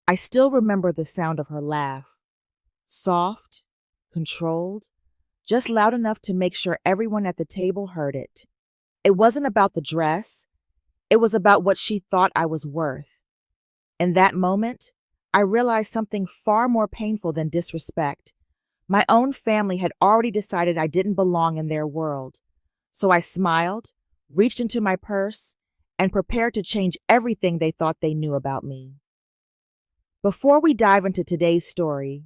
I still remember the sound of her laugh. Soft, controlled, just loud enough to make sure everyone at the table heard it. It wasn't about the dress, it was about what she thought I was worth. In that moment, I realized something far more painful than disrespect. My own family had already decided I didn't belong in their world. So I smiled, reached into my purse, and prepared to change everything they thought they knew about me. Before we dive into today's story,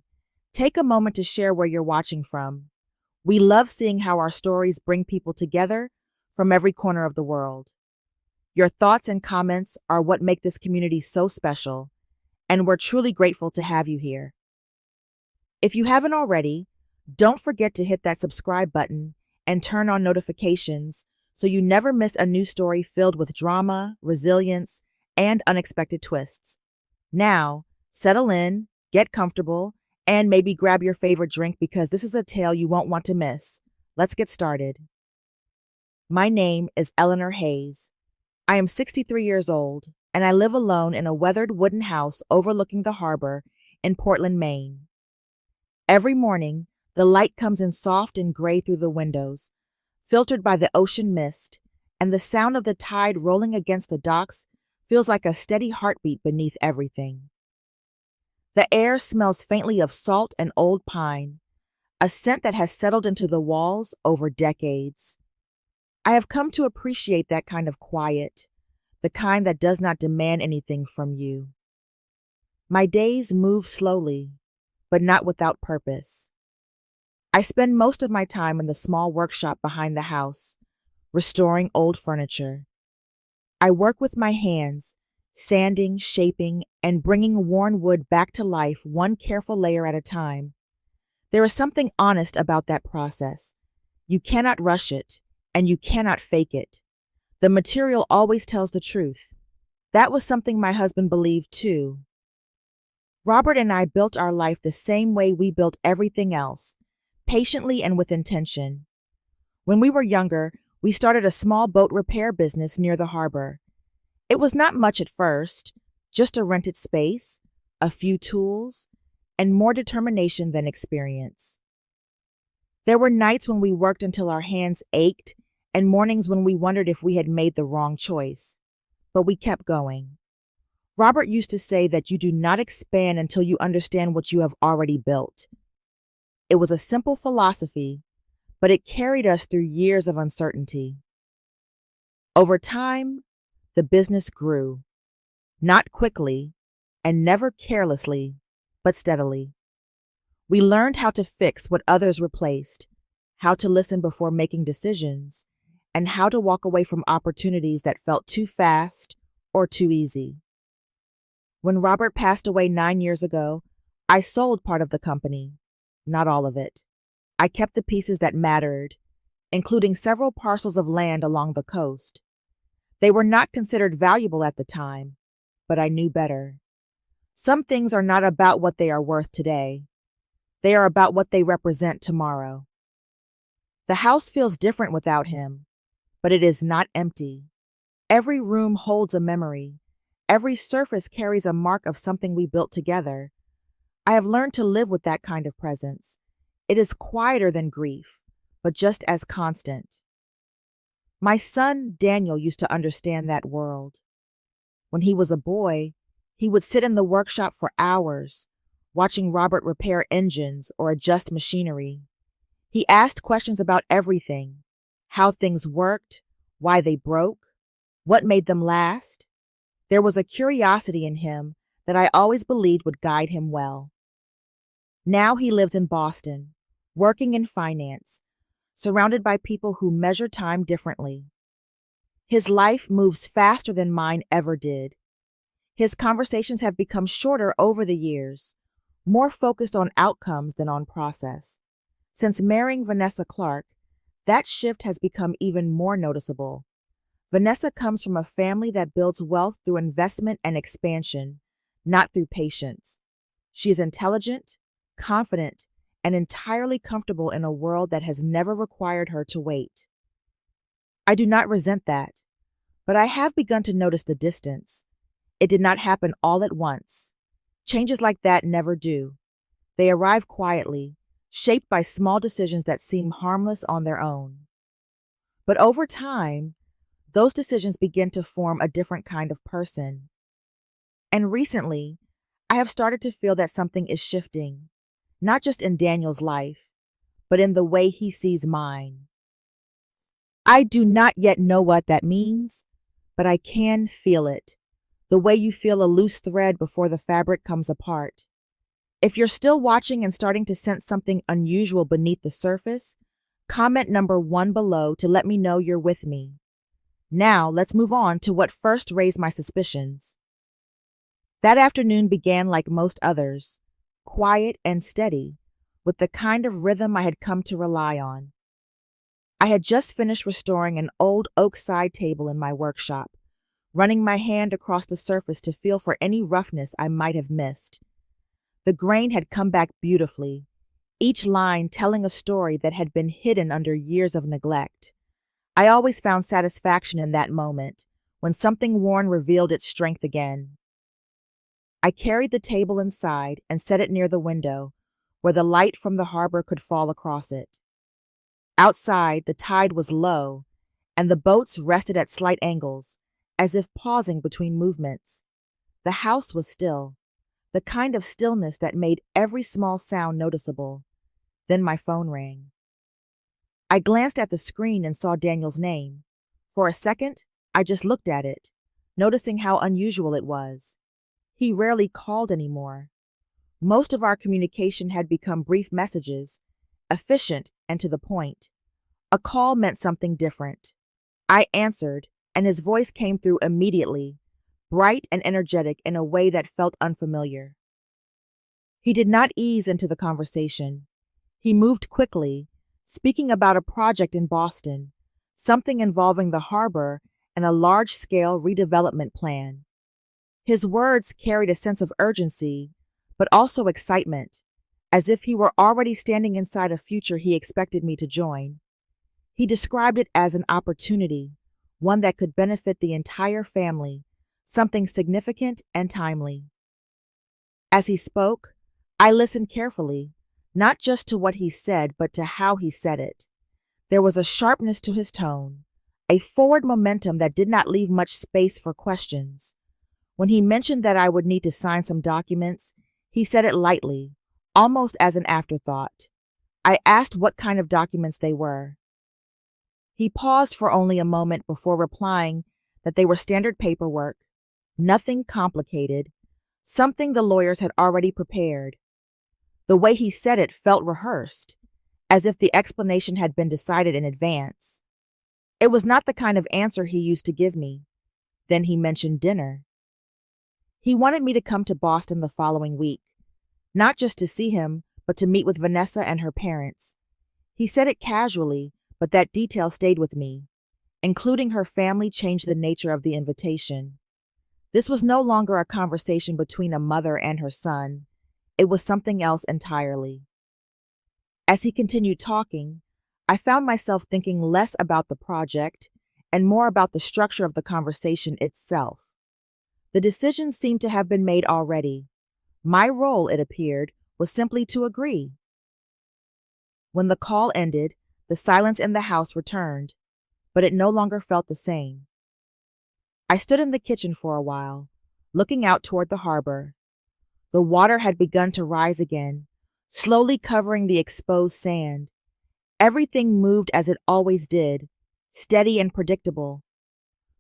take a moment to share where you're watching from. We love seeing how our stories bring people together from every corner of the world. Your thoughts and comments are what make this community so special, and we're truly grateful to have you here. If you haven't already, don't forget to hit that subscribe button and turn on notifications so you never miss a new story filled with drama, resilience, and unexpected twists. Now, settle in, get comfortable, and maybe grab your favorite drink because this is a tale you won't want to miss. Let's get started. My name is Eleanor Hayes. I am 63 years old, and I live alone in a weathered wooden house overlooking the harbor in Portland, Maine. Every morning, the light comes in soft and gray through the windows, filtered by the ocean mist, and the sound of the tide rolling against the docks feels like a steady heartbeat beneath everything. The air smells faintly of salt and old pine, a scent that has settled into the walls over decades. I have come to appreciate that kind of quiet, the kind that does not demand anything from you. My days move slowly, but not without purpose. I spend most of my time in the small workshop behind the house, restoring old furniture. I work with my hands, sanding, shaping, and bringing worn wood back to life one careful layer at a time. There is something honest about that process. You cannot rush it, and you cannot fake it. The material always tells the truth. That was something my husband believed too. Robert and I built our life the same way we built everything else, patiently and with intention. When we were younger, we started a small boat repair business near the harbor. It was not much at first, just a rented space, a few tools, and more determination than experience. There were nights when we worked until our hands ached and mornings when we wondered if we had made the wrong choice. But we kept going. Robert used to say that you do not expand until you understand what you have already built. It was a simple philosophy, but it carried us through years of uncertainty. Over time, the business grew, not quickly and never carelessly, but steadily. We learned how to fix what others replaced, how to listen before making decisions, and how to walk away from opportunities that felt too fast or too easy. When Robert passed away 9 years ago, I sold part of the company, not all of it. I kept the pieces that mattered, including several parcels of land along the coast. They were not considered valuable at the time, but I knew better. Some things are not about what they are worth today. They are about what they represent tomorrow. The house feels different without him, but it is not empty. Every room holds a memory. Every surface carries a mark of something we built together. I have learned to live with that kind of presence. It is quieter than grief, but just as constant. My son, Daniel, used to understand that world. When he was a boy, he would sit in the workshop for hours, watching Robert repair engines or adjust machinery. He asked questions about everything: how things worked, why they broke, what made them last. There was a curiosity in him that I always believed would guide him well. Now he lives in Boston, working in finance, surrounded by people who measure time differently. His life moves faster than mine ever did. His conversations have become shorter over the years, more focused on outcomes than on process. Since marrying Vanessa Clark, that shift has become even more noticeable. Vanessa comes from a family that builds wealth through investment and expansion, not through patience. She is intelligent, confident, and entirely comfortable in a world that has never required her to wait. I do not resent that, but I have begun to notice the distance. It did not happen all at once. Changes like that never do. They arrive quietly, shaped by small decisions that seem harmless on their own. But over time, those decisions begin to form a different kind of person. And recently, I have started to feel that something is shifting, not just in Daniel's life, but in the way he sees mine. I do not yet know what that means, but I can feel it, the way you feel a loose thread before the fabric comes apart. If you're still watching and starting to sense something unusual beneath the surface, comment number 1 below to let me know you're with me. Now, let's move on to what first raised my suspicions. That afternoon began like most others, quiet and steady, with the kind of rhythm I had come to rely on. I had just finished restoring an old oak side table in my workshop, running my hand across the surface to feel for any roughness I might have missed. The grain had come back beautifully, each line telling a story that had been hidden under years of neglect. I always found satisfaction in that moment, when something worn revealed its strength again. I carried the table inside and set it near the window, where the light from the harbor could fall across it. Outside, the tide was low, and the boats rested at slight angles, as if pausing between movements. The house was still, the kind of stillness that made every small sound noticeable. Then my phone rang. I glanced at the screen and saw Daniel's name. For a second, I just looked at it, noticing how unusual it was. He rarely called anymore. Most of our communication had become brief messages, efficient and to the point. A call meant something different. I answered, and his voice came through immediately, bright and energetic in a way that felt unfamiliar. He did not ease into the conversation. He moved quickly, speaking about a project in Boston, something involving the harbor and a large-scale redevelopment plan. His words carried a sense of urgency, but also excitement, as if he were already standing inside a future he expected me to join. He described it as an opportunity, one that could benefit the entire family, something significant and timely. As he spoke, I listened carefully, not just to what he said, but to how he said it. There was a sharpness to his tone, a forward momentum that did not leave much space for questions. When he mentioned that I would need to sign some documents, he said it lightly, almost as an afterthought. I asked what kind of documents they were. He paused for only a moment before replying that they were standard paperwork, nothing complicated, something the lawyers had already prepared. The way he said it felt rehearsed, as if the explanation had been decided in advance. It was not the kind of answer he used to give me. Then he mentioned dinner. He wanted me to come to Boston the following week, not just to see him, but to meet with Vanessa and her parents. He said it casually, but that detail stayed with me. Including her family changed the nature of the invitation. This was no longer a conversation between a mother and her son. It was something else entirely. As he continued talking, I found myself thinking less about the project and more about the structure of the conversation itself. The decision seemed to have been made already. My role, it appeared, was simply to agree. When the call ended, the silence in the house returned, but it no longer felt the same. I stood in the kitchen for a while, looking out toward the harbor. The water had begun to rise again, slowly covering the exposed sand. Everything moved as it always did, steady and predictable.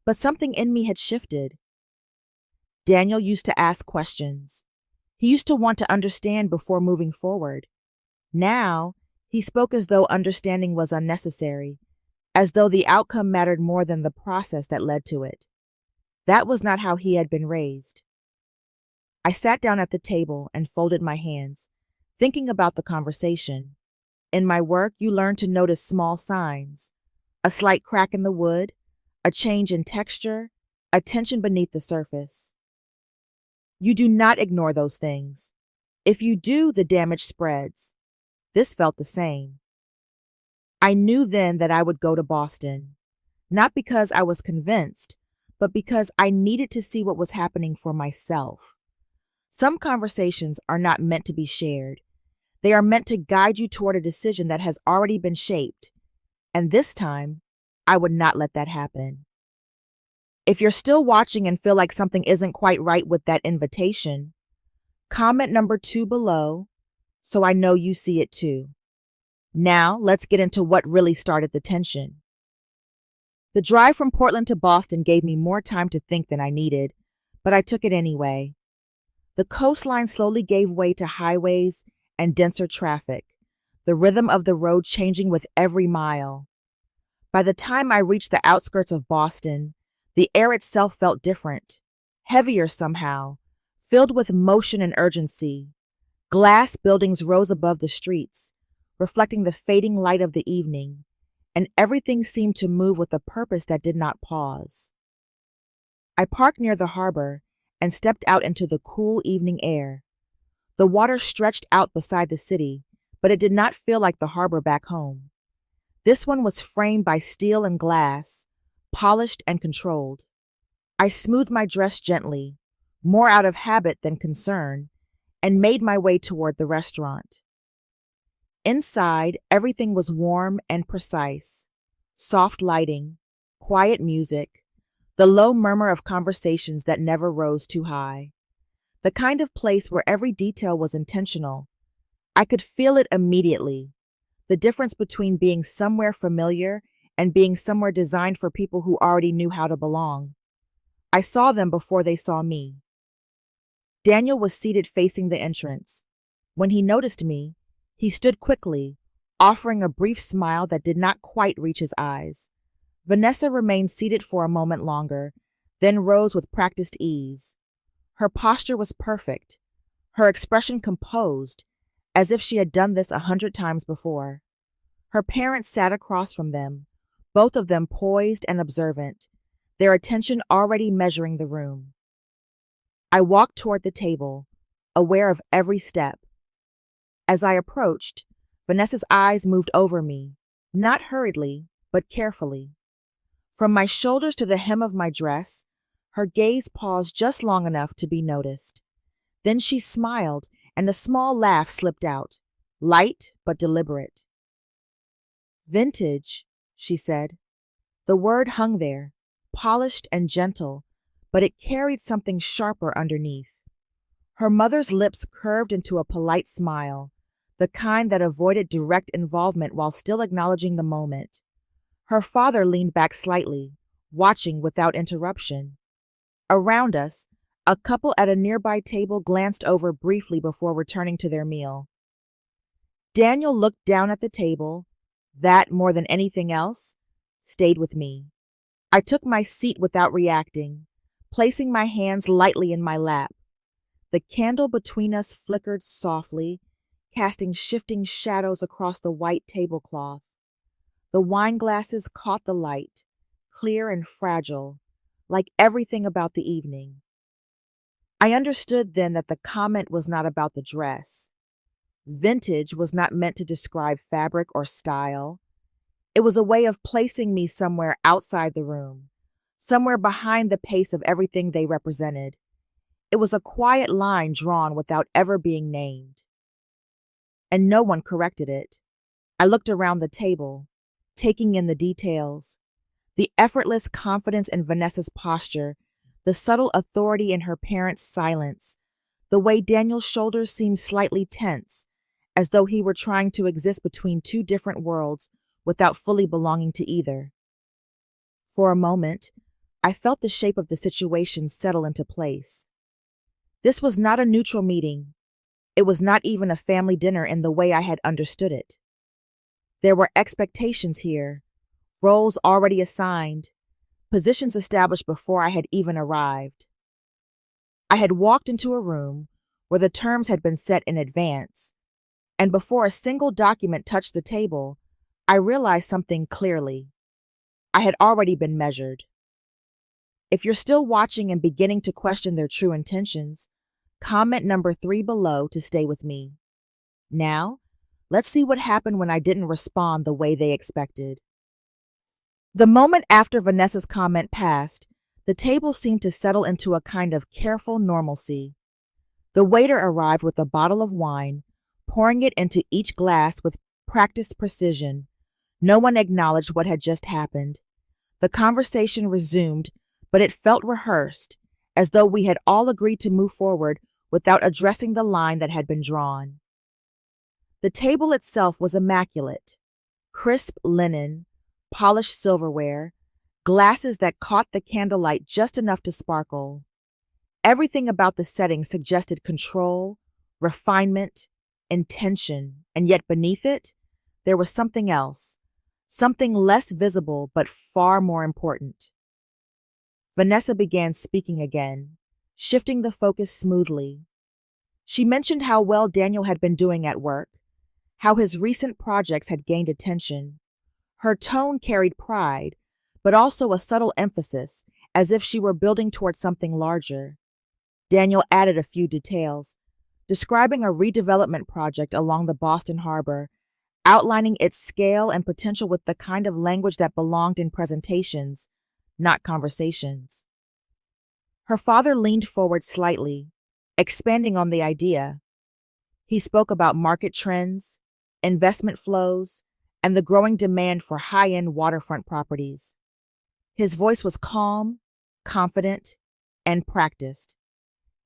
But something in me had shifted. Daniel used to ask questions. He used to want to understand before moving forward. Now, he spoke as though understanding was unnecessary, as though the outcome mattered more than the process that led to it. That was not how he had been raised. I sat down at the table and folded my hands, thinking about the conversation. In my work, you learn to notice small signs: a slight crack in the wood, a change in texture, a tension beneath the surface. You do not ignore those things. If you do, the damage spreads. This felt the same. I knew then that I would go to Boston, not because I was convinced, but because I needed to see what was happening for myself. Some conversations are not meant to be shared. They are meant to guide you toward a decision that has already been shaped. And this time, I would not let that happen. If you're still watching and feel like something isn't quite right with that invitation, comment number 2 below so I know you see it too. Now, let's get into what really started the tension. The drive from Portland to Boston gave me more time to think than I needed, but I took it anyway. The coastline slowly gave way to highways and denser traffic, the rhythm of the road changing with every mile. By the time I reached the outskirts of Boston, the air itself felt different, heavier somehow, filled with motion and urgency. Glass buildings rose above the streets, reflecting the fading light of the evening, and everything seemed to move with a purpose that did not pause. I parked near the harbor and stepped out into the cool evening air. The water stretched out beside the city, but it did not feel like the harbor back home. This one was framed by steel and glass, polished and controlled. I smoothed my dress gently, more out of habit than concern, and made my way toward the restaurant. Inside, everything was warm and precise. Soft lighting, quiet music, the low murmur of conversations that never rose too high. The kind of place where every detail was intentional. I could feel it immediately. The difference between being somewhere familiar and being somewhere designed for people who already knew how to belong. I saw them before they saw me. Daniel was seated facing the entrance. When he noticed me, he stood quickly, offering a brief smile that did not quite reach his eyes. Vanessa remained seated for a moment longer, then rose with practiced ease. Her posture was perfect, her expression composed, as if she had done this 100 times before. Her parents sat across from them, both of them poised and observant, their attention already measuring the room. I walked toward the table, aware of every step. As I approached, Vanessa's eyes moved over me, not hurriedly, but carefully. From my shoulders to the hem of my dress, her gaze paused just long enough to be noticed. Then she smiled, and a small laugh slipped out, light but deliberate. "Vintage," she said. The word hung there, polished and gentle, but it carried something sharper underneath. Her mother's lips curved into a polite smile, the kind that avoided direct involvement while still acknowledging the moment. Her father leaned back slightly, watching without interruption. Around us, a couple at a nearby table glanced over briefly before returning to their meal. Daniel looked down at the table. That, more than anything else, stayed with me. I took my seat without reacting, placing my hands lightly in my lap. The candle between us flickered softly, casting shifting shadows across the white tablecloth. The wine glasses caught the light, clear and fragile, like everything about the evening. I understood then that the comment was not about the dress. Vintage was not meant to describe fabric or style. It was a way of placing me somewhere outside the room, somewhere behind the pace of everything they represented. It was a quiet line drawn without ever being named. And no one corrected it. I looked around the table, taking in the details, the effortless confidence in Vanessa's posture, the subtle authority in her parents' silence, the way Daniel's shoulders seemed slightly tense, as though he were trying to exist between two different worlds without fully belonging to either. For a moment, I felt the shape of the situation settle into place. This was not a neutral meeting. It was not even a family dinner in the way I had understood it. There were expectations here, roles already assigned, positions established before I had even arrived. I had walked into a room where the terms had been set in advance, and before a single document touched the table, I realized something clearly. I had already been measured. If you're still watching and beginning to question their true intentions, comment number 3 below to stay with me. Now, let's see what happened when I didn't respond the way they expected. The moment after Vanessa's comment passed, the table seemed to settle into a kind of careful normalcy. The waiter arrived with a bottle of wine, pouring it into each glass with practiced precision. No one acknowledged what had just happened. The conversation resumed, but it felt rehearsed, as though we had all agreed to move forward without addressing the line that had been drawn. The table itself was immaculate. Crisp linen, polished silverware, glasses that caught the candlelight just enough to sparkle. Everything about the setting suggested control, refinement, intention, and yet beneath it, there was something else, something less visible but far more important. Vanessa began speaking again, shifting the focus smoothly. She mentioned how well Daniel had been doing at work, how his recent projects had gained attention. Her tone carried pride, but also a subtle emphasis, as if she were building towards something larger. Daniel added a few details, describing a redevelopment project along the Boston Harbor, outlining its scale and potential with the kind of language that belonged in presentations, not conversations. Her father leaned forward slightly, expanding on the idea. He spoke about market trends, investment flows, and the growing demand for high-end waterfront properties. His voice was calm, confident, and practiced.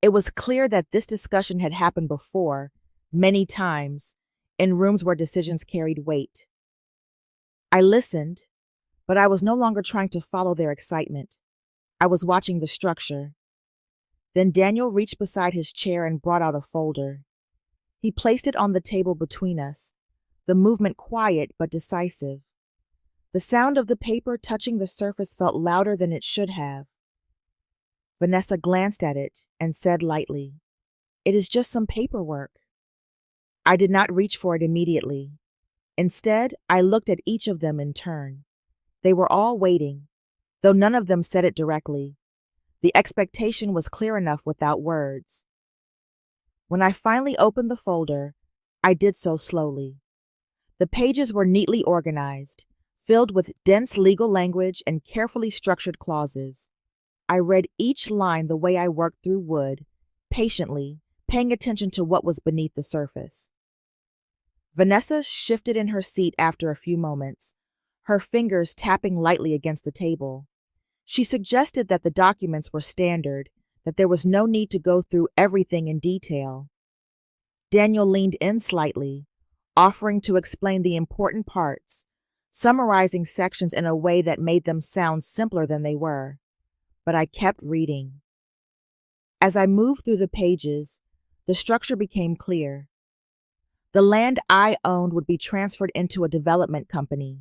It was clear that this discussion had happened before, many times, in rooms where decisions carried weight. I listened, but I was no longer trying to follow their excitement. I was watching the structure. Then Daniel reached beside his chair and brought out a folder. He placed it on the table between us, the movement quiet but decisive. The sound of the paper touching the surface felt louder than it should have. Vanessa glanced at it and said lightly, "It is just some paperwork." I did not reach for it immediately. Instead, I looked at each of them in turn. They were all waiting, though none of them said it directly. The expectation was clear enough without words. When I finally opened the folder, I did so slowly. The pages were neatly organized, filled with dense legal language and carefully structured clauses. I read each line the way I worked through wood, patiently, paying attention to what was beneath the surface. Vanessa shifted in her seat after a few moments, her fingers tapping lightly against the table. She suggested that the documents were standard, that there was no need to go through everything in detail. Daniel leaned in slightly, offering to explain the important parts, summarizing sections in a way that made them sound simpler than they were. But I kept reading. As I moved through the pages, the structure became clear. The land I owned would be transferred into a development company.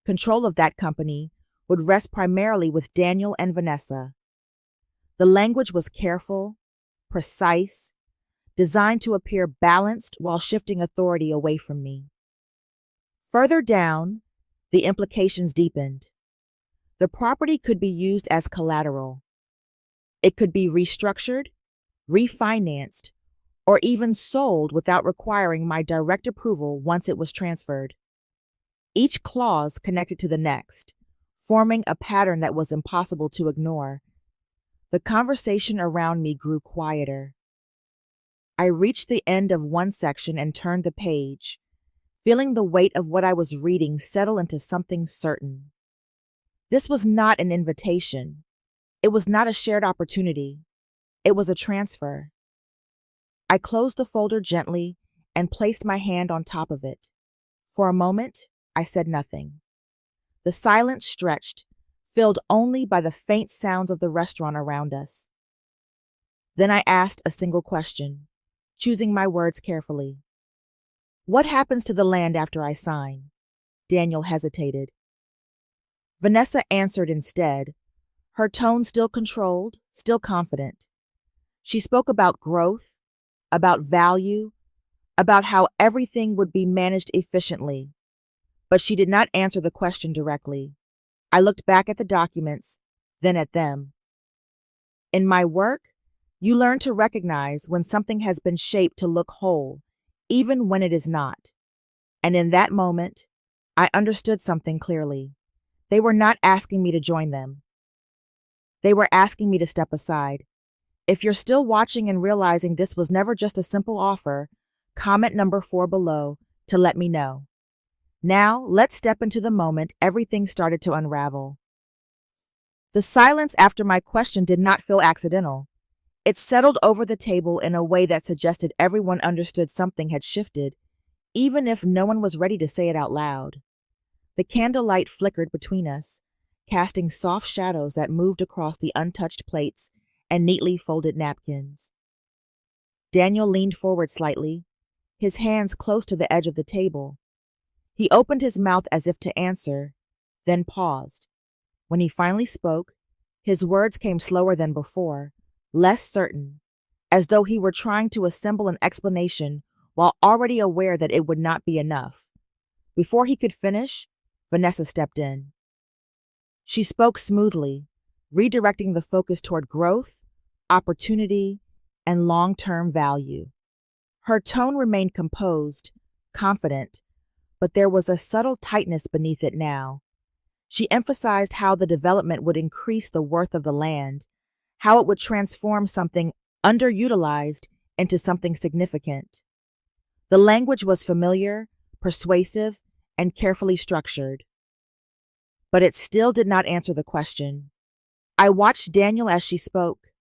Control of that company would rest primarily with Daniel and Vanessa. The language was careful, precise, designed to appear balanced while shifting authority away from me. Further down, the implications deepened. The property could be used as collateral. It could be restructured, refinanced, or even sold without requiring my direct approval once it was transferred. Each clause connected to the next, forming a pattern that was impossible to ignore. The conversation around me grew quieter. I reached the end of one section and turned the page, feeling the weight of what I was reading settle into something certain. This was not an invitation. It was not a shared opportunity. It was a transfer. I closed the folder gently and placed my hand on top of it. For a moment, I said nothing. The silence stretched, filled only by the faint sounds of the restaurant around us. Then I asked a single question, choosing my words carefully. "What happens to the land after I sign?" Daniel hesitated. Vanessa answered instead, her tone still controlled, still confident. She spoke about growth, about value, about how everything would be managed efficiently. But she did not answer the question directly. I looked back at the documents, then at them. In my work, you learn to recognize when something has been shaped to look whole, even when it is not. And in that moment, I understood something clearly. They were not asking me to join them. They were asking me to step aside. If you're still watching and realizing this was never just a simple offer, comment number 4 below to let me know. Now, let's step into the moment everything started to unravel. The silence after my question did not feel accidental. It settled over the table in a way that suggested everyone understood something had shifted, even if no one was ready to say it out loud. The candlelight flickered between us, casting soft shadows that moved across the untouched plates and neatly folded napkins. Daniel leaned forward slightly, his hands close to the edge of the table. He opened his mouth as if to answer, then paused. When he finally spoke, his words came slower than before, less certain, as though he were trying to assemble an explanation while already aware that it would not be enough. Before he could finish, Vanessa stepped in. She spoke smoothly, redirecting the focus toward growth, opportunity, and long-term value. Her tone remained composed, confident, but there was a subtle tightness beneath it now. She emphasized how the development would increase the worth of the land, how it would transform something underutilized into something significant. The language was familiar, persuasive, and carefully structured. But it still did not answer the question. I watched Daniel as she spoke.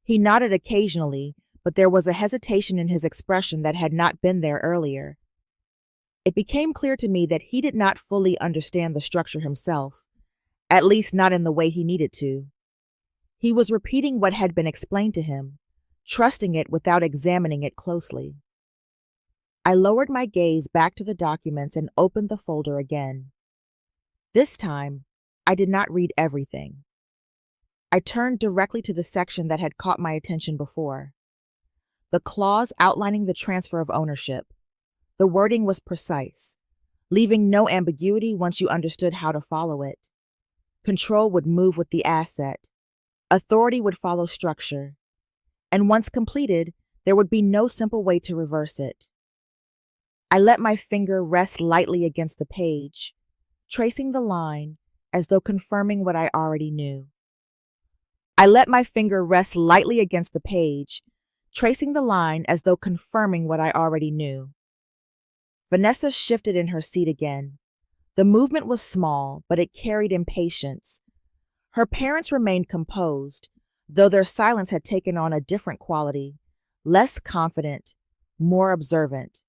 He nodded occasionally, but there was a hesitation in his expression that had not been there earlier. It became clear to me that he did not fully understand the structure himself, at least not in the way he needed to. He was repeating what had been explained to him, trusting it without examining it closely. I lowered my gaze back to the documents and opened the folder again. This time, I did not read everything. I turned directly to the section that had caught my attention before. The clause outlining the transfer of ownership. The wording was precise, leaving no ambiguity once you understood how to follow it. Control would move with the asset. Authority would follow structure. And once completed, there would be no simple way to reverse it. I let my finger rest lightly against the page, tracing the line as though confirming what I already knew. I let my finger rest lightly against the page, tracing the line as though confirming what I already knew. Vanessa shifted in her seat again. The movement was small, but it carried impatience. Her parents remained composed, though their silence had taken on a different quality, less confident, more observant.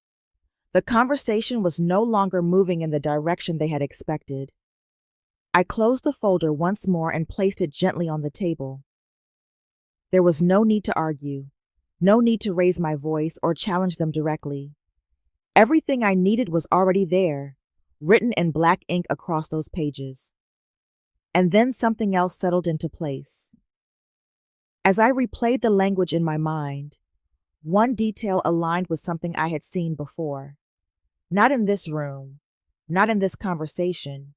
The conversation was no longer moving in the direction they had expected. I closed the folder once more and placed it gently on the table. There was no need to argue, no need to raise my voice or challenge them directly. Everything I needed was already there, written in black ink across those pages. And then something else settled into place. As I replayed the language in my mind, one detail aligned with something I had seen before. Not in this room, not in this conversation,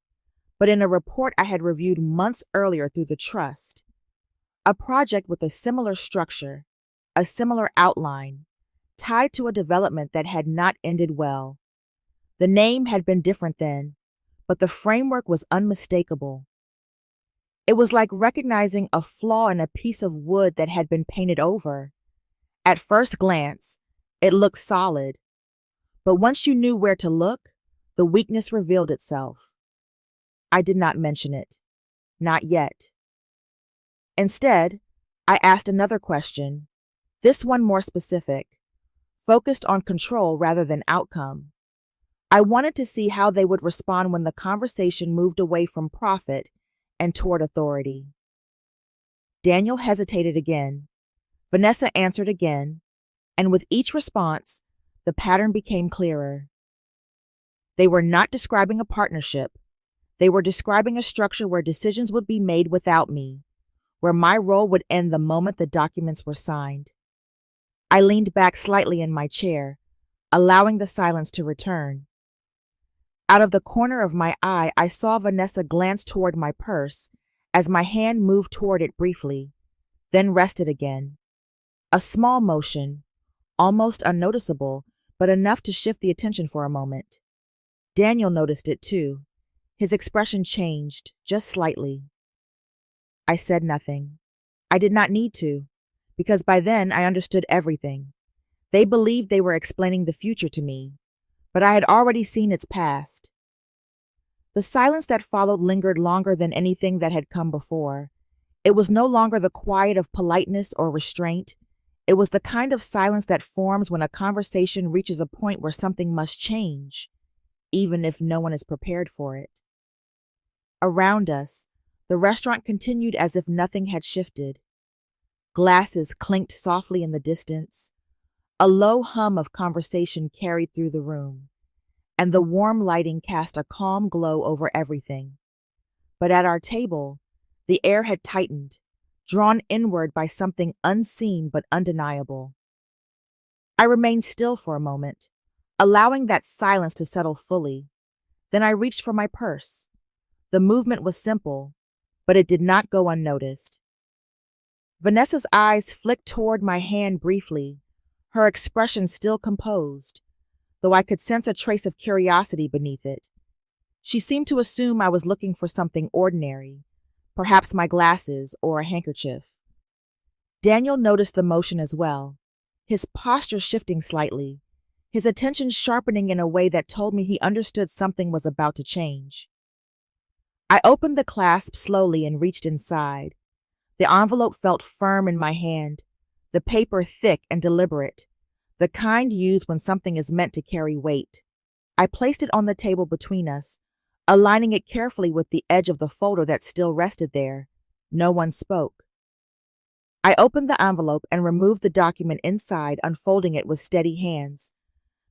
but in a report I had reviewed months earlier through the trust. A project with a similar structure, a similar outline, tied to a development that had not ended well. The name had been different then, but the framework was unmistakable. It was like recognizing a flaw in a piece of wood that had been painted over. At first glance, it looked solid, but once you knew where to look, the weakness revealed itself. I did not mention it. Not yet. Instead, I asked another question, this one more specific, focused on control rather than outcome. I wanted to see how they would respond when the conversation moved away from profit and toward authority. Daniel hesitated again. Vanessa answered again, and with each response, the pattern became clearer. They were not describing a partnership. They were describing a structure where decisions would be made without me, where my role would end the moment the documents were signed. I leaned back slightly in my chair, allowing the silence to return. Out of the corner of my eye, I saw Vanessa glance toward my purse as my hand moved toward it briefly, then rested again. A small motion, almost unnoticeable, but enough to shift the attention for a moment. Daniel noticed it too. His expression changed, just slightly. I said nothing. I did not need to. because by then I understood everything. They believed they were explaining the future to me, but I had already seen its past. The silence that followed lingered longer than anything that had come before. It was no longer the quiet of politeness or restraint. It was the kind of silence that forms when a conversation reaches a point where something must change, even if no one is prepared for it. Around us, the restaurant continued as if nothing had shifted. Glasses clinked softly in the distance. A low hum of conversation carried through the room, and the warm lighting cast a calm glow over everything. But at our table, the air had tightened, drawn inward by something unseen but undeniable. I remained still for a moment, allowing that silence to settle fully. Then I reached for my purse. The movement was simple, but it did not go unnoticed. Vanessa's eyes flicked toward my hand briefly, her expression still composed, though I could sense a trace of curiosity beneath it. She seemed to assume I was looking for something ordinary, perhaps my glasses or a handkerchief. Daniel noticed the motion as well, his posture shifting slightly, his attention sharpening in a way that told me he understood something was about to change. I opened the clasp slowly and reached inside. The envelope felt firm in my hand, the paper thick and deliberate, the kind used when something is meant to carry weight. I placed it on the table between us, aligning it carefully with the edge of the folder that still rested there. No one spoke. I opened the envelope and removed the document inside, unfolding it with steady hands.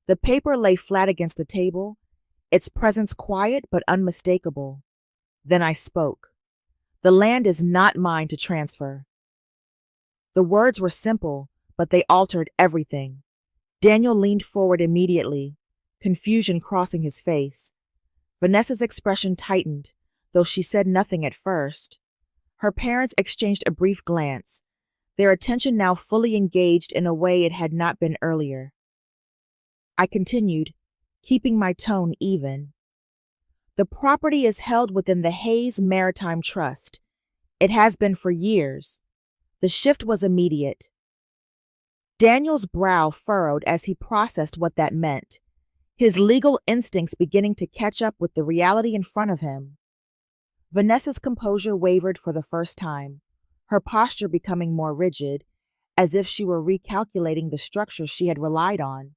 The paper lay flat against the table, its presence quiet but unmistakable. Then I spoke. "The land is not mine to transfer." The words were simple, but they altered everything. Daniel leaned forward immediately, confusion crossing his face. Vanessa's expression tightened, though she said nothing at first. Her parents exchanged a brief glance, their attention now fully engaged in a way it had not been earlier. I continued, keeping my tone even. "The property is held within the Hayes Maritime Trust. It has been for years." The shift was immediate. Daniel's brow furrowed as he processed what that meant, his legal instincts beginning to catch up with the reality in front of him. Vanessa's composure wavered for the first time, her posture becoming more rigid, as if she were recalculating the structure she had relied on.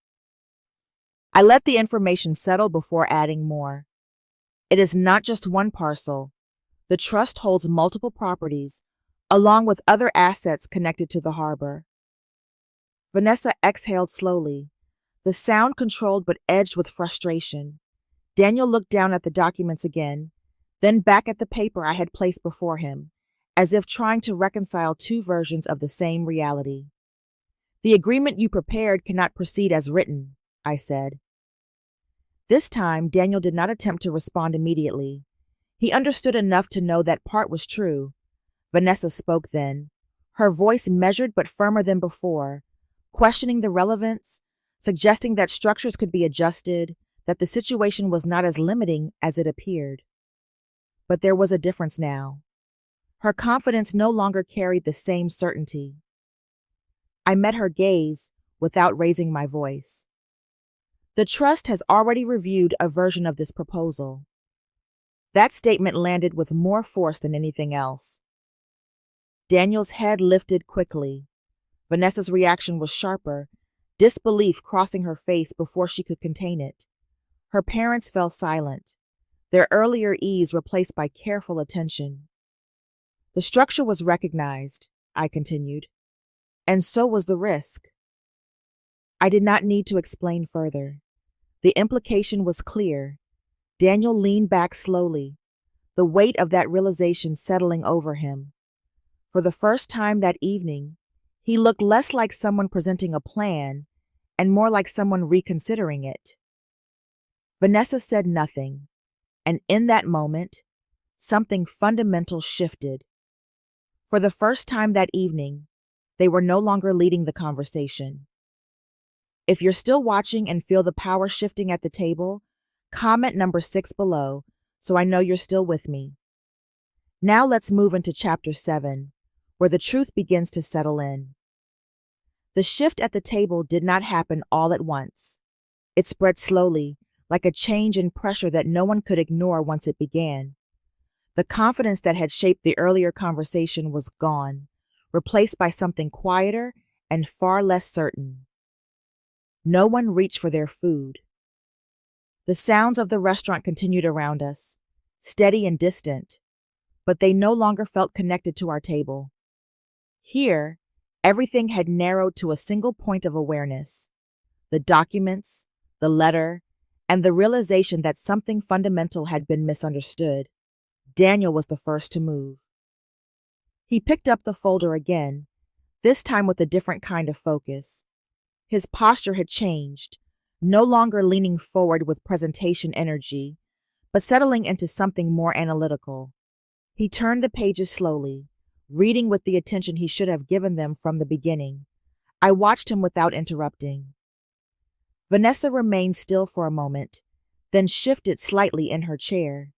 I let the information settle before adding more. "It is not just one parcel. The trust holds multiple properties, along with other assets connected to the harbor." Vanessa exhaled slowly, the sound controlled but edged with frustration. Daniel looked down at the documents again, then back at the paper I had placed before him, as if trying to reconcile two versions of the same reality. "The agreement you prepared cannot proceed as written," I said. This time, Daniel did not attempt to respond immediately. He understood enough to know that part was true. Vanessa spoke then, her voice measured but firmer than before, questioning the relevance, suggesting that structures could be adjusted, that the situation was not as limiting as it appeared. But there was a difference now. Her confidence no longer carried the same certainty. I met her gaze without raising my voice. "The trust has already reviewed a version of this proposal." That statement landed with more force than anything else. Daniel's head lifted quickly. Vanessa's reaction was sharper, disbelief crossing her face before she could contain it. Her parents fell silent, their earlier ease replaced by careful attention. "The structure was recognized," I continued, "and so was the risk." I did not need to explain further. The implication was clear. Daniel leaned back slowly, the weight of that realization settling over him. For the first time that evening, he looked less like someone presenting a plan and more like someone reconsidering it. Vanessa said nothing, and in that moment, something fundamental shifted. For the first time that evening, they were no longer leading the conversation. If you're still watching and feel the power shifting at the table, comment number 6 below so I know you're still with me. Now let's move into Chapter 7, where the truth begins to settle in. The shift at the table did not happen all at once. It spread slowly, like a change in pressure that no one could ignore once it began. The confidence that had shaped the earlier conversation was gone, replaced by something quieter and far less certain. No one reached for their food. The sounds of the restaurant continued around us, steady and distant, but they no longer felt connected to our table. Here, everything had narrowed to a single point of awareness: the documents, the letter, and the realization that something fundamental had been misunderstood. Daniel was the first to move. He picked up the folder again, this time with a different kind of focus. His posture had changed, no longer leaning forward with presentation energy, but settling into something more analytical. He turned the pages slowly, reading with the attention he should have given them from the beginning. I watched him without interrupting. Vanessa remained still for a moment, then shifted slightly in her chair.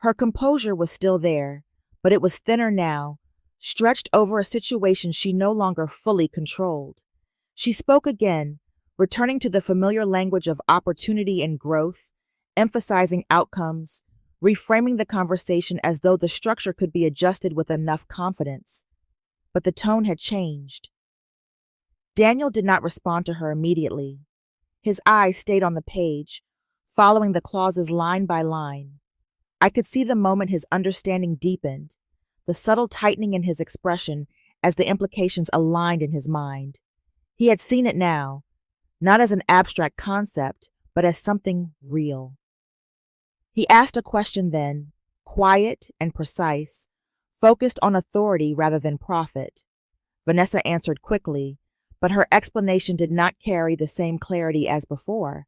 Her composure was still there, but it was thinner now, stretched over a situation she no longer fully controlled. She spoke again, returning to the familiar language of opportunity and growth, emphasizing outcomes, reframing the conversation as though the structure could be adjusted with enough confidence. But the tone had changed. Daniel did not respond to her immediately. His eyes stayed on the page, following the clauses line by line. I could see the moment his understanding deepened, the subtle tightening in his expression as the implications aligned in his mind. He had seen it now, not as an abstract concept, but as something real. He asked a question then, quiet and precise, focused on authority rather than profit. Vanessa answered quickly, but her explanation did not carry the same clarity as before.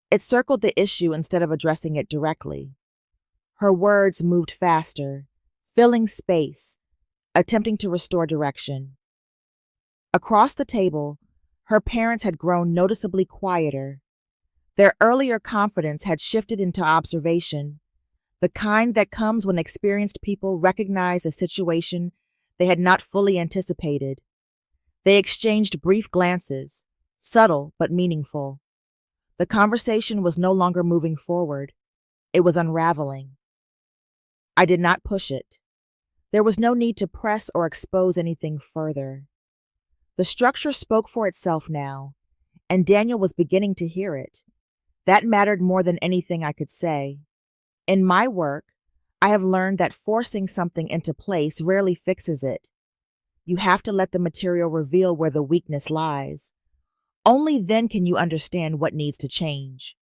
It circled the issue instead of addressing it directly. Her words moved faster, filling space, attempting to restore direction. Across the table, her parents had grown noticeably quieter. Their earlier confidence had shifted into observation, the kind that comes when experienced people recognize a situation they had not fully anticipated. They exchanged brief glances, subtle but meaningful. The conversation was no longer moving forward. It was unraveling. I did not push it. There was no need to press or expose anything further. The structure spoke for itself now, and Daniel was beginning to hear it. That mattered more than anything I could say. In my work, I have learned that forcing something into place rarely fixes it. You have to let the material reveal where the weakness lies. Only then can you understand what needs to change.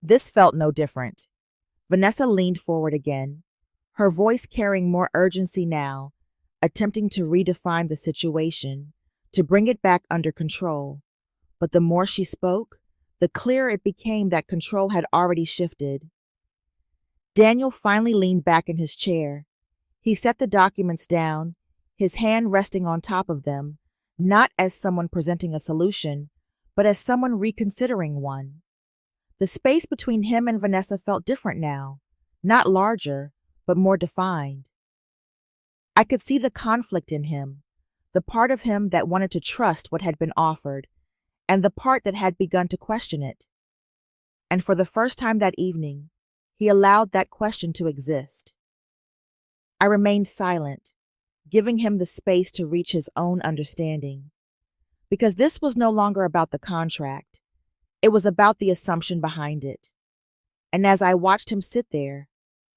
This felt no different. Vanessa leaned forward again, her voice carrying more urgency now, attempting to redefine the situation, to bring it back under control. But the more she spoke, the clearer it became that control had already shifted. Daniel finally leaned back in his chair. He set the documents down, his hand resting on top of them, not as someone presenting a solution, but as someone reconsidering one. The space between him and Vanessa felt different now, not larger, but more defined. I could see the conflict in him, the part of him that wanted to trust what had been offered, and the part that had begun to question it. And for the first time that evening, he allowed that question to exist. I remained silent, giving him the space to reach his own understanding. Because this was no longer about the contract. It was about the assumption behind it. And as I watched him sit there,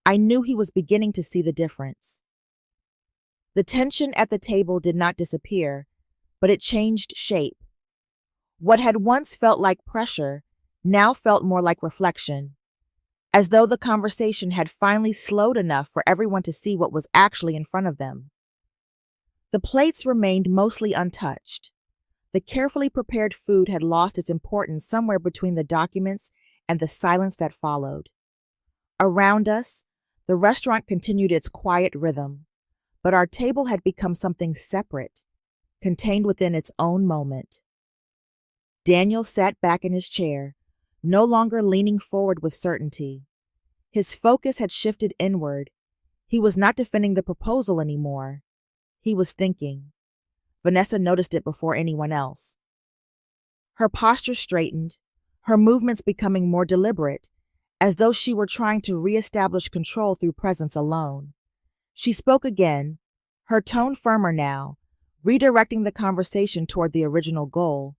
I knew he was beginning to see the difference. The tension at the table did not disappear, but it changed shape. What had once felt like pressure now felt more like reflection, as though the conversation had finally slowed enough for everyone to see what was actually in front of them. The plates remained mostly untouched. The carefully prepared food had lost its importance somewhere between the documents and the silence that followed. Around us, the restaurant continued its quiet rhythm, but our table had become something separate, contained within its own moment. Daniel sat back in his chair, no longer leaning forward with certainty. His focus had shifted inward. He was not defending the proposal anymore. He was thinking. Vanessa noticed it before anyone else. Her posture straightened, her movements becoming more deliberate, as though she were trying to reestablish control through presence alone. She spoke again, her tone firmer now, redirecting the conversation toward the original goal.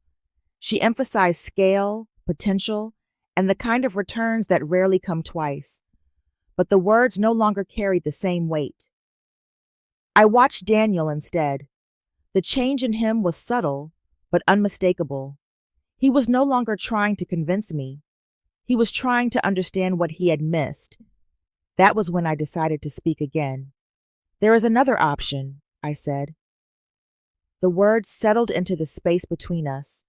She emphasized scale, potential, and the kind of returns that rarely come twice. But the words no longer carried the same weight. I watched Daniel instead. The change in him was subtle, but unmistakable. He was no longer trying to convince me. He was trying to understand what he had missed. That was when I decided to speak again. "There is another option," I said. The words settled into the space between us,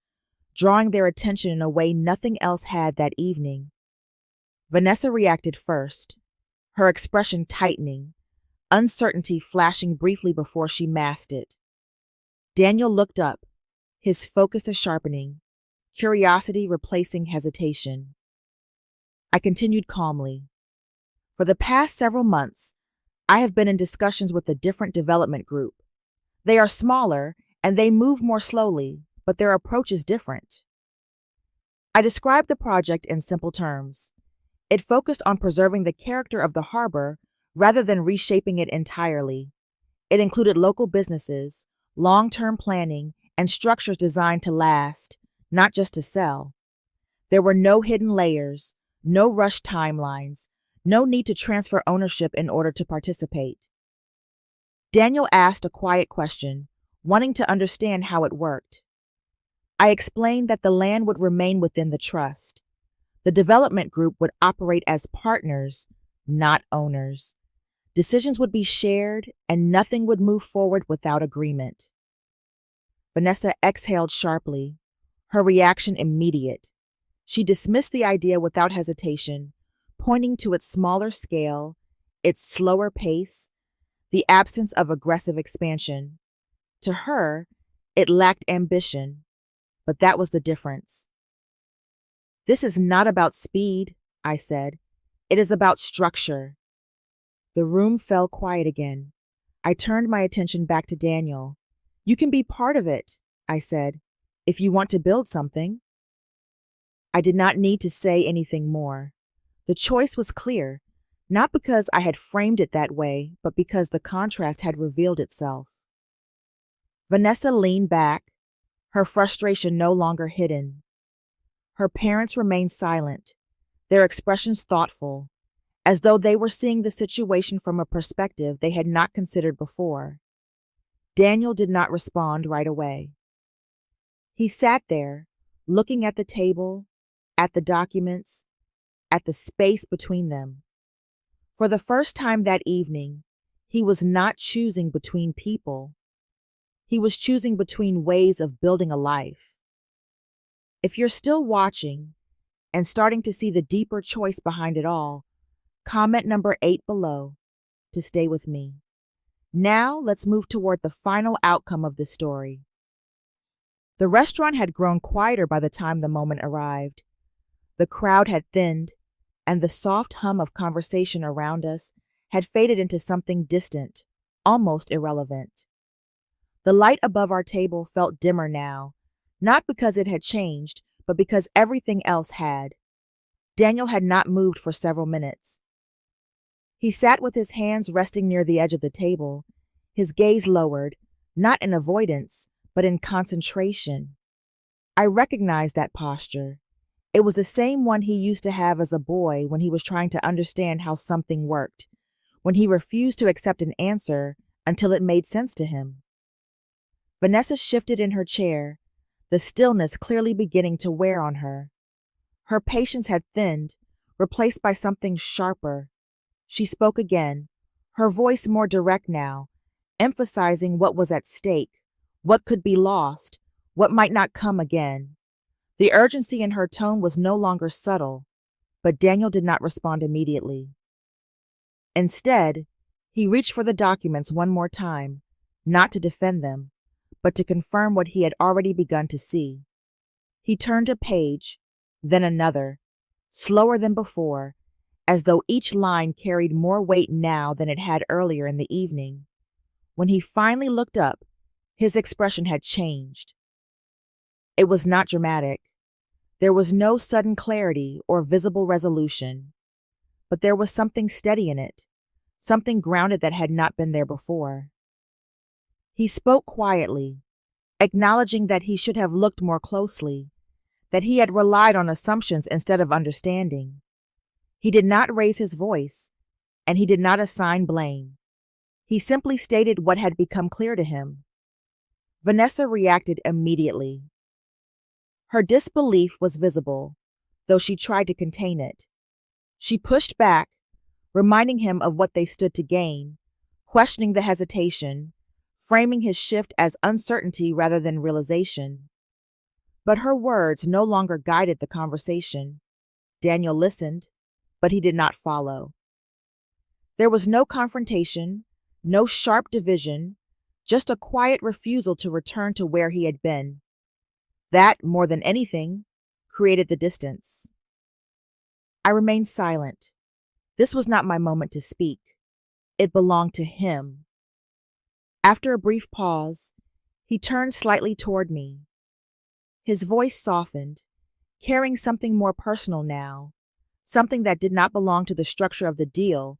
drawing their attention in a way nothing else had that evening. Vanessa reacted first, her expression tightening, uncertainty flashing briefly before she masked it. Daniel looked up, his focus sharpening, curiosity replacing hesitation. I continued calmly. "For the past several months, I have been in discussions with a different development group. They are smaller and they move more slowly, but their approach is different." I described the project in simple terms. It focused on preserving the character of the harbor rather than reshaping it entirely. It included local businesses, long-term planning, and structures designed to last, not just to sell. There were no hidden layers, no rushed timelines, no need to transfer ownership in order to participate. Daniel asked a quiet question, wanting to understand how it worked. I explained that the land would remain within the trust. The development group would operate as partners, not owners. Decisions would be shared, and nothing would move forward without agreement. Vanessa exhaled sharply, her reaction immediate. She dismissed the idea without hesitation, pointing to its smaller scale, its slower pace, the absence of aggressive expansion. To her, it lacked ambition, but that was the difference. "This is not about speed," I said. "It is about structure." The room fell quiet again. I turned my attention back to Daniel. "You can be part of it," I said, "if you want to build something." I did not need to say anything more. The choice was clear, not because I had framed it that way, but because the contrast had revealed itself. Vanessa leaned back, her frustration no longer hidden. Her parents remained silent, their expressions thoughtful, as though they were seeing the situation from a perspective they had not considered before. Daniel did not respond right away. He sat there, looking at the table, at the documents, at the space between them. For the first time that evening, he was not choosing between people. He was choosing between ways of building a life. If you're still watching and starting to see the deeper choice behind it all, comment number 8 below to stay with me. Now let's move toward the final outcome of this story. The restaurant had grown quieter by the time the moment arrived. The crowd had thinned, and the soft hum of conversation around us had faded into something distant, almost irrelevant. The light above our table felt dimmer now, not because it had changed, but because everything else had. Daniel had not moved for several minutes. He sat with his hands resting near the edge of the table, his gaze lowered, not in avoidance, but in concentration. I recognized that posture. It was the same one he used to have as a boy when he was trying to understand how something worked, when he refused to accept an answer until it made sense to him. Vanessa shifted in her chair, the stillness clearly beginning to wear on her. Her patience had thinned, replaced by something sharper. She spoke again, her voice more direct now, emphasizing what was at stake, what could be lost, what might not come again. The urgency in her tone was no longer subtle, but Daniel did not respond immediately. Instead, he reached for the documents one more time, not to defend them, but to confirm what he had already begun to see. He turned a page, then another, slower than before, as though each line carried more weight now than it had earlier in the evening. When he finally looked up, His expression had changed. It was not dramatic. There was no sudden clarity or visible resolution, but there was something steady in it, something grounded that had not been there before. He spoke quietly, acknowledging that he should have looked more closely, that he had relied on assumptions instead of understanding. He did not raise his voice, and he did not assign blame. He simply stated what had become clear to him. Vanessa reacted immediately. Her disbelief was visible, though she tried to contain it. She pushed back, reminding him of what they stood to gain, questioning the hesitation, framing his shift as uncertainty rather than realization. But her words no longer guided the conversation. Daniel listened, but he did not follow. There was no confrontation, no sharp division, just a quiet refusal to return to where he had been. That, more than anything, created the distance. I remained silent. This was not my moment to speak. It belonged to him. After a brief pause, he turned slightly toward me. His voice softened, carrying something more personal now, something that did not belong to the structure of the deal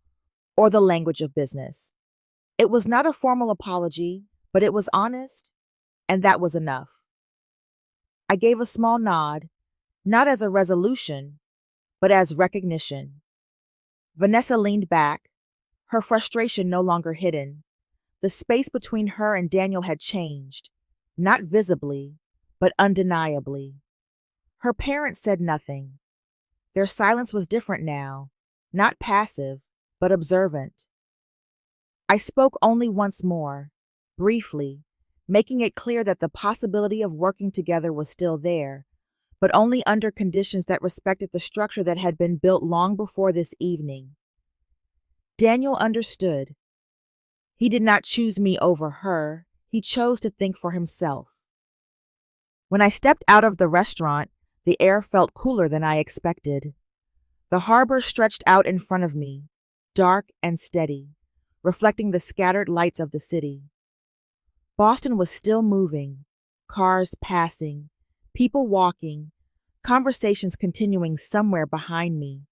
or the language of business. It was not a formal apology, but it was honest, and that was enough. I gave a small nod, not as a resolution, but as recognition. Vanessa leaned back, her frustration no longer hidden. The space between her and Daniel had changed, not visibly, but undeniably. Her parents said nothing. Their silence was different now, not passive, but observant. I spoke only once more, briefly, making it clear that the possibility of working together was still there, but only under conditions that respected the structure that had been built long before this evening. Daniel understood. He did not choose me over her. He chose to think for himself. When I stepped out of the restaurant, the air felt cooler than I expected. The harbor stretched out in front of me, dark and steady, reflecting the scattered lights of the city. Boston was still moving, cars passing, people walking, conversations continuing somewhere behind me.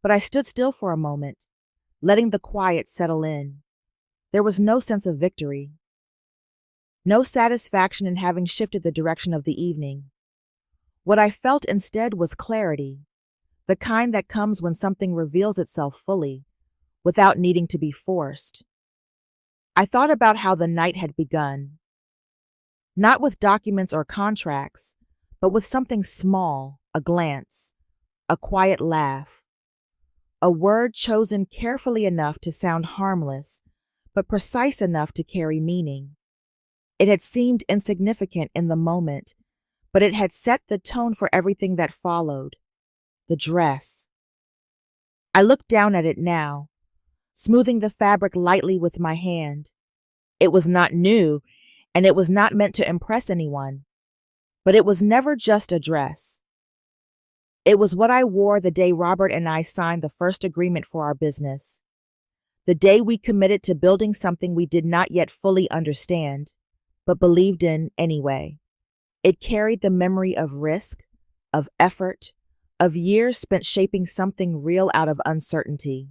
But I stood still for a moment, letting the quiet settle in. There was no sense of victory, no satisfaction in having shifted the direction of the evening. What I felt instead was clarity, the kind that comes when something reveals itself fully, without needing to be forced. I thought about how the night had begun, not with documents or contracts, but with something small, a glance, a quiet laugh, a word chosen carefully enough to sound harmless, but precise enough to carry meaning. It had seemed insignificant in the moment, but it had set the tone for everything that followed. The dress. I looked down at it now, smoothing the fabric lightly with my hand. It was not new, and it was not meant to impress anyone. But it was never just a dress. It was what I wore the day Robert and I signed the first agreement for our business. The day we committed to building something we did not yet fully understand, but believed in anyway. It carried the memory of risk, of effort, of years spent shaping something real out of uncertainty.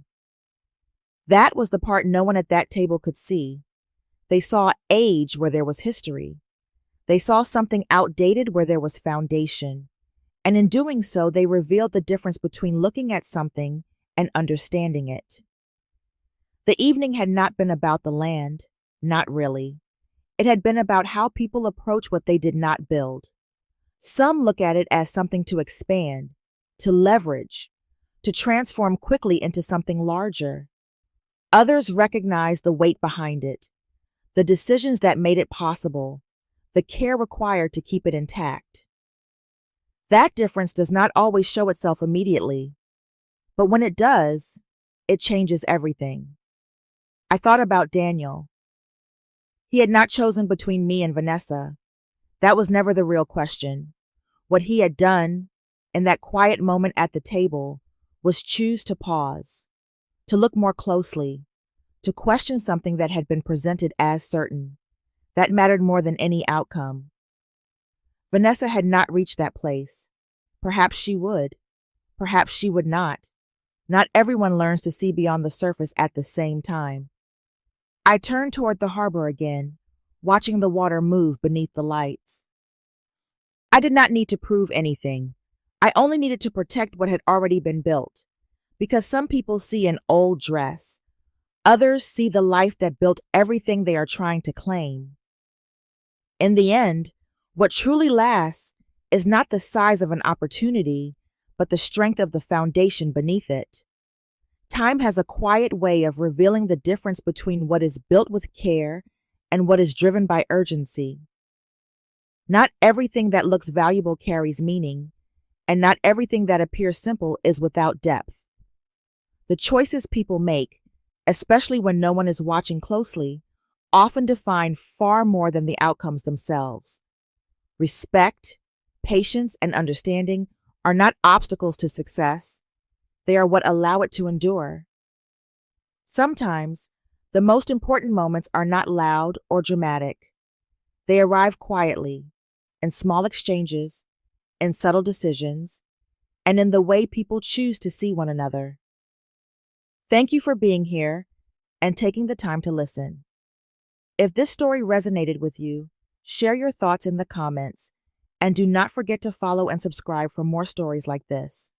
That was the part no one at that table could see. They saw age where there was history. They saw something outdated where there was foundation. And in doing so, they revealed the difference between looking at something and understanding it. The evening had not been about the land, not really. It had been about how people approach what they did not build. Some look at it as something to expand, to leverage, to transform quickly into something larger. Others recognize the weight behind it, the decisions that made it possible, the care required to keep it intact. That difference does not always show itself immediately, but when it does, it changes everything. I thought about Daniel. He had not chosen between me and Vanessa. That was never the real question. What he had done, in that quiet moment at the table, was choose to pause, to look more closely, to question something that had been presented as certain, That mattered more than any outcome. Vanessa had not reached that place. Perhaps she would. Perhaps she would not. Not everyone learns to see beyond the surface at the same time. I turned toward the harbor again, watching the water move beneath the lights. I did not need to prove anything. I only needed to protect what had already been built. Because some people see an old dress. Others see the life that built everything they are trying to claim. In the end, what truly lasts is not the size of an opportunity, but the strength of the foundation beneath it. Time has a quiet way of revealing the difference between what is built with care and what is driven by urgency. Not everything that looks valuable carries meaning, and not everything that appears simple is without depth. The choices people make, especially when no one is watching closely, often define far more than the outcomes themselves. Respect, patience, and understanding are not obstacles to success. They are what allow it to endure. Sometimes, the most important moments are not loud or dramatic. They arrive quietly, in small exchanges, in subtle decisions, and in the way people choose to see one another. Thank you for being here and taking the time to listen. If this story resonated with you, share your thoughts in the comments, and do not forget to follow and subscribe for more stories like this.